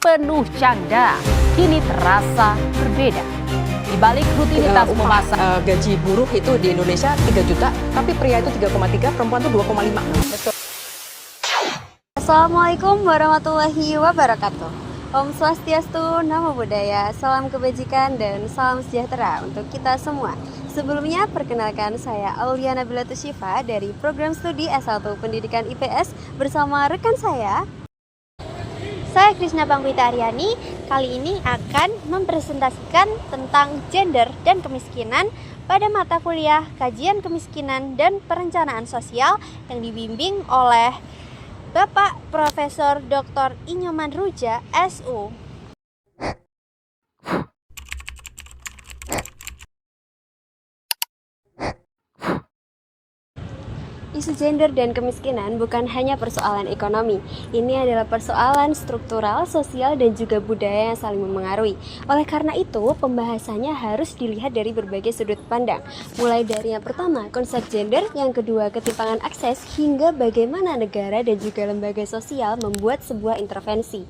penuh canda kini terasa berbeda. Di balik rutinitas memasak gaji buruh itu di Indonesia 3 juta, tapi pria itu 3,3, perempuan itu 2,5. Betul. Assalamualaikum warahmatullahi wabarakatuh. Om Swastiastu, Namo Buddhaya, salam kebajikan dan salam sejahtera untuk kita semua. Sebelumnya, perkenalkan saya Aulia Nabilatus Syifa dari program studi S1 Pendidikan IPS bersama rekan saya Krishna Pangwita Aryani. Kali ini akan mempresentasikan tentang gender dan kemiskinan pada mata kuliah Kajian Kemiskinan dan Perencanaan Sosial yang dibimbing oleh Bapak Profesor Dr. Inyoman Ruja, SU. Isu gender dan kemiskinan bukan hanya persoalan ekonomi. Ini adalah persoalan struktural, sosial, dan juga budaya yang saling memengaruhi. Oleh karena itu, pembahasannya harus dilihat dari berbagai sudut pandang. Mulai dari yang pertama, konsep gender, yang kedua, ketimpangan akses, hingga bagaimana negara dan juga lembaga sosial membuat sebuah intervensi.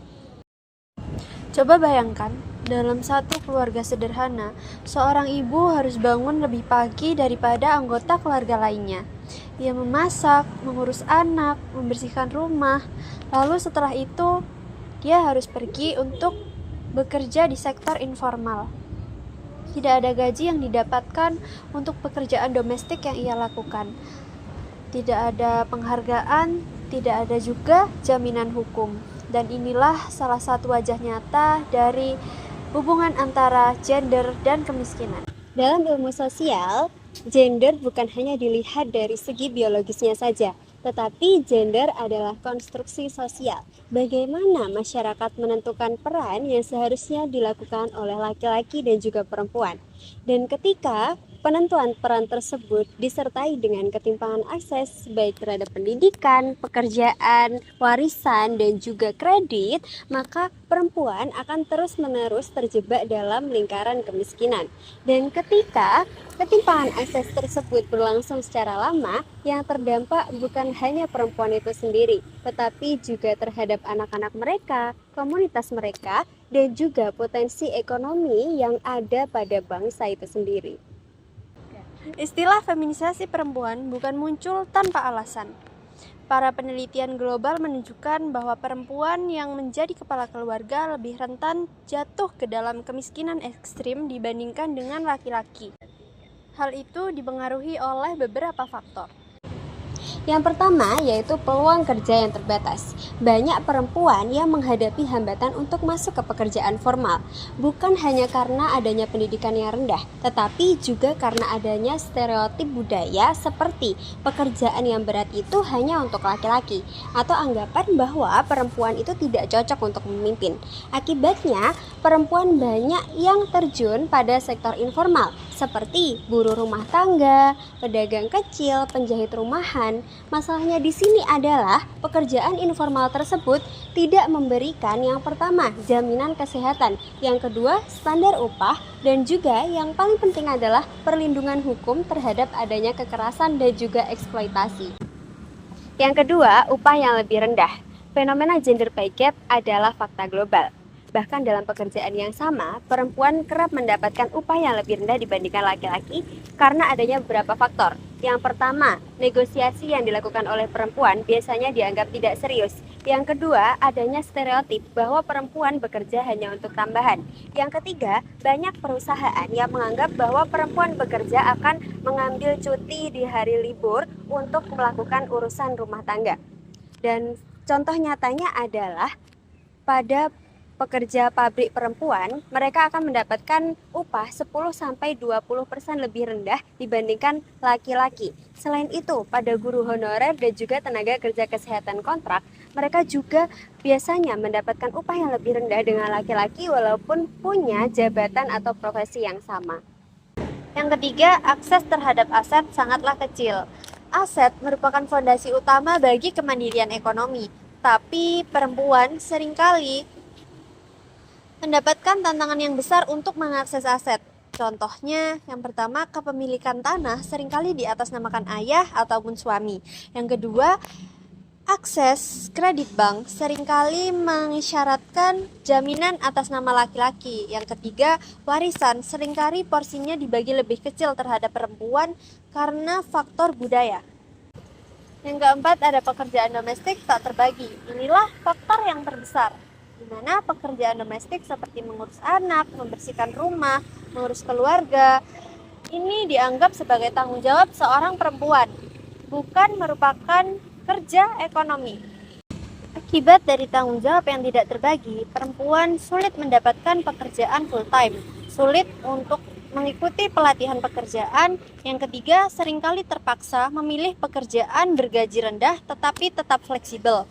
Coba bayangkan, dalam satu keluarga sederhana, seorang ibu harus bangun lebih pagi daripada anggota keluarga lainnya. Ia memasak, mengurus anak, membersihkan rumah, lalu setelah itu dia harus pergi untuk bekerja di sektor informal. Tidak ada gaji yang didapatkan untuk pekerjaan domestik yang ia lakukan. Tidak ada penghargaan, tidak ada juga jaminan hukum. Dan inilah salah satu wajah nyata dari hubungan antara gender dan kemiskinan. Dalam ilmu sosial, gender bukan hanya dilihat dari segi biologisnya saja, tetapi gender adalah konstruksi sosial. Bagaimana masyarakat menentukan peran yang seharusnya dilakukan oleh laki-laki dan juga perempuan. Dan ketika penentuan peran tersebut disertai dengan ketimpangan akses baik terhadap pendidikan, pekerjaan, warisan, dan juga kredit, maka perempuan akan terus-menerus terjebak dalam lingkaran kemiskinan. Dan ketika ketimpangan akses tersebut berlangsung secara lama, yang terdampak bukan hanya perempuan itu sendiri, tetapi juga terhadap anak-anak mereka, komunitas mereka, dan juga potensi ekonomi yang ada pada bangsa itu sendiri. Istilah feminisasi perempuan bukan muncul tanpa alasan. Para penelitian global menunjukkan bahwa perempuan yang menjadi kepala keluarga lebih rentan jatuh ke dalam kemiskinan ekstrim dibandingkan dengan laki-laki. Hal itu dipengaruhi oleh beberapa faktor. Yang pertama yaitu peluang kerja yang terbatas. Banyak perempuan yang menghadapi hambatan untuk masuk ke pekerjaan formal, bukan hanya karena adanya pendidikan yang rendah, tetapi juga karena adanya stereotip budaya seperti pekerjaan yang berat itu hanya untuk laki-laki, atau anggapan bahwa perempuan itu tidak cocok untuk memimpin. Akibatnya, perempuan banyak yang terjun pada sektor informal, seperti buruh rumah tangga, pedagang kecil, penjahit rumahan. Masalahnya di sini adalah pekerjaan informal tersebut tidak memberikan yang pertama jaminan kesehatan, yang kedua standar upah, dan juga yang paling penting adalah perlindungan hukum terhadap adanya kekerasan dan juga eksploitasi. Yang kedua, upah yang lebih rendah. Fenomena gender pay gap adalah fakta global. Bahkan dalam pekerjaan yang sama, perempuan kerap mendapatkan upah yang lebih rendah dibandingkan laki-laki karena adanya beberapa faktor. Yang pertama, negosiasi yang dilakukan oleh perempuan biasanya dianggap tidak serius. Yang kedua, adanya stereotip bahwa perempuan bekerja hanya untuk tambahan. Yang ketiga, banyak perusahaan yang menganggap bahwa perempuan bekerja akan mengambil cuti di hari libur untuk melakukan urusan rumah tangga. Dan contoh nyatanya adalah pada pekerja pabrik perempuan, mereka akan mendapatkan upah 10-20% lebih rendah dibandingkan laki-laki. Selain itu, pada guru honorer dan juga tenaga kerja kesehatan kontrak, mereka juga biasanya mendapatkan upah yang lebih rendah dengan laki-laki walaupun punya jabatan atau profesi yang sama. Yang ketiga, akses terhadap aset sangatlah kecil. Aset merupakan fondasi utama bagi kemandirian ekonomi, tapi perempuan seringkali mendapatkan tantangan yang besar untuk mengakses aset. Contohnya, yang pertama, kepemilikan tanah seringkali diatasnamakan ayah ataupun suami. Yang kedua, Akses kredit bank seringkali mengisyaratkan jaminan atas nama laki-laki. Yang ketiga, warisan seringkali porsinya dibagi lebih kecil terhadap perempuan karena faktor budaya. Yang keempat, ada pekerjaan domestik tak terbagi. Inilah faktor yang terbesar, di mana pekerjaan domestik seperti mengurus anak, membersihkan rumah, mengurus keluarga, ini dianggap sebagai tanggung jawab seorang perempuan, bukan merupakan kerja ekonomi. Akibat dari tanggung jawab yang tidak terbagi, perempuan sulit mendapatkan pekerjaan full-time, sulit untuk mengikuti pelatihan pekerjaan. Yang ketiga, seringkali terpaksa memilih pekerjaan bergaji rendah tetapi tetap fleksibel.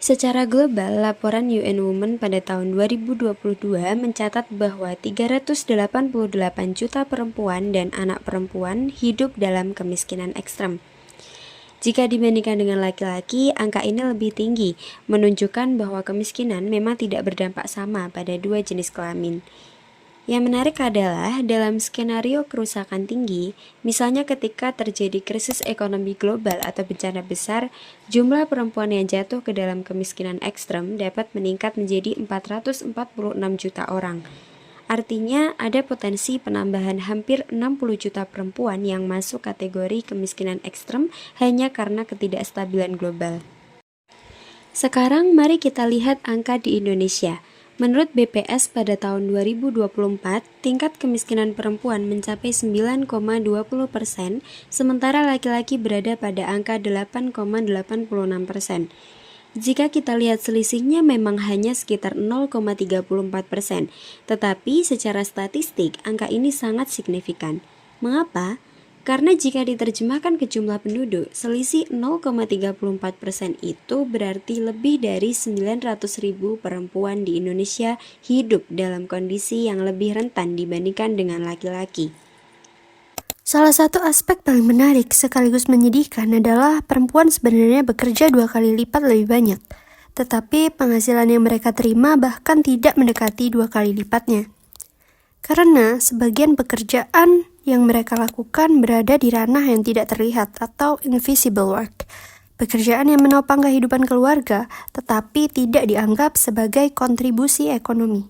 Secara global, laporan UN Women pada tahun 2022 mencatat bahwa 388 juta perempuan dan anak perempuan hidup dalam kemiskinan ekstrem. Jika dibandingkan dengan laki-laki, angka ini lebih tinggi, menunjukkan bahwa kemiskinan memang tidak berdampak sama pada dua jenis kelamin. Yang menarik adalah dalam skenario kerusakan tinggi, misalnya ketika terjadi krisis ekonomi global atau bencana besar, jumlah perempuan yang jatuh ke dalam kemiskinan ekstrem dapat meningkat menjadi 446 juta orang. Artinya ada potensi penambahan hampir 60 juta perempuan yang masuk kategori kemiskinan ekstrem hanya karena ketidakstabilan global. Sekarang mari kita lihat angka di Indonesia. Menurut BPS pada tahun 2024, tingkat kemiskinan perempuan mencapai 9,20%, sementara laki-laki berada pada angka 8,86%. Jika kita lihat selisihnya memang hanya sekitar 0,34%, tetapi secara statistik angka ini sangat signifikan. Mengapa? Karena jika diterjemahkan ke jumlah penduduk, selisih 0,34% itu berarti lebih dari 900.000 perempuan di Indonesia hidup dalam kondisi yang lebih rentan dibandingkan dengan laki-laki. Salah satu aspek paling menarik sekaligus menyedihkan adalah perempuan sebenarnya bekerja 2 kali lipat lebih banyak, tetapi penghasilan yang mereka terima bahkan tidak mendekati 2 kali lipatnya. Karena sebagian pekerjaan yang mereka lakukan berada di ranah yang tidak terlihat atau invisible work, pekerjaan yang menopang kehidupan keluarga tetapi tidak dianggap sebagai kontribusi ekonomi.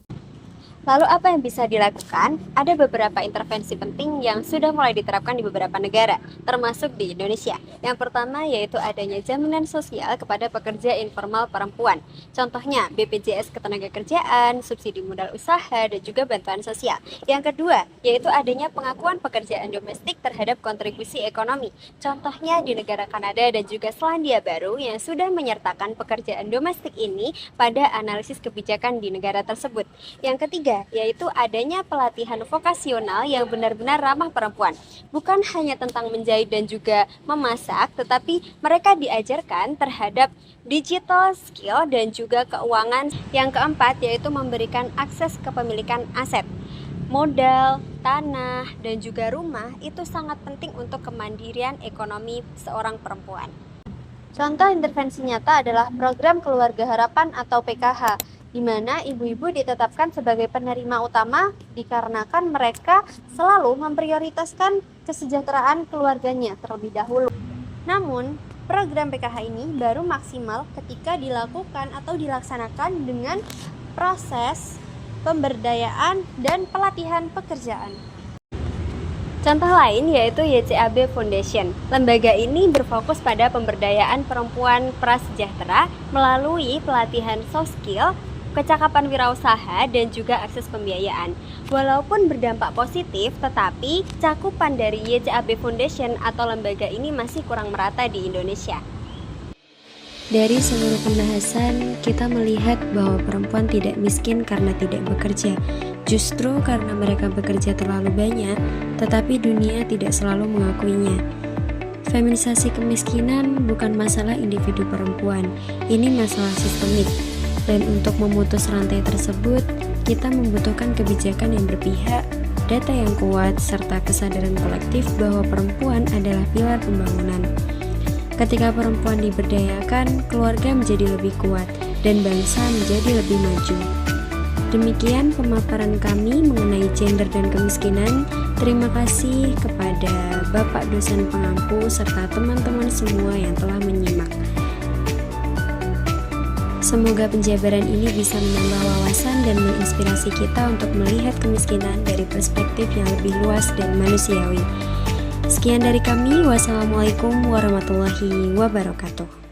Lalu apa yang bisa dilakukan? Ada beberapa intervensi penting yang sudah mulai diterapkan di beberapa negara, termasuk di Indonesia. Yang pertama yaitu adanya jaminan sosial kepada pekerja informal perempuan. Contohnya BPJS Ketenagakerjaan, subsidi modal usaha, dan juga bantuan sosial. Yang kedua yaitu adanya pengakuan pekerjaan domestik terhadap kontribusi ekonomi. Contohnya di negara Kanada dan juga Selandia Baru yang sudah menyertakan pekerjaan domestik ini pada analisis kebijakan di negara tersebut. Yang ketiga yaitu adanya pelatihan vokasional yang benar-benar ramah perempuan. Bukan hanya tentang menjahit dan juga memasak, tetapi mereka diajarkan terhadap digital skill dan juga keuangan. Yang keempat yaitu memberikan akses kepemilikan aset. Modal, tanah, dan juga rumah itu sangat penting untuk kemandirian ekonomi seorang perempuan. Contoh intervensi nyata adalah program Keluarga Harapan atau PKH, di mana ibu-ibu ditetapkan sebagai penerima utama dikarenakan mereka selalu memprioritaskan kesejahteraan keluarganya terlebih dahulu. Namun, program PKH ini baru maksimal ketika dilakukan atau dilaksanakan dengan proses pemberdayaan dan pelatihan pekerjaan. Contoh lain yaitu YCAB Foundation. Lembaga ini berfokus pada pemberdayaan perempuan prasejahtera melalui pelatihan soft skill, kecakapan wirausaha, dan juga akses pembiayaan. Walaupun berdampak positif, tetapi cakupan dari YCAB Foundation atau lembaga ini masih kurang merata di Indonesia. Dari seluruh pembahasan, kita melihat bahwa perempuan tidak miskin karena tidak bekerja. Justru karena mereka bekerja terlalu banyak, tetapi dunia tidak selalu mengakuinya. Feminisasi kemiskinan bukan masalah individu perempuan, ini masalah sistemik. Dan untuk memutus rantai tersebut, kita membutuhkan kebijakan yang berpihak, data yang kuat, serta kesadaran kolektif bahwa perempuan adalah pilar pembangunan. Ketika perempuan diberdayakan, keluarga menjadi lebih kuat dan bangsa menjadi lebih maju. Demikian pemaparan kami mengenai gender dan kemiskinan. Terima kasih kepada Bapak dosen pengampu serta teman-teman semua yang telah menyimak. Semoga penjabaran ini bisa menambah wawasan dan menginspirasi kita untuk melihat kemiskinan dari perspektif yang lebih luas dan manusiawi. Sekian dari kami, wassalamualaikum warahmatullahi wabarakatuh.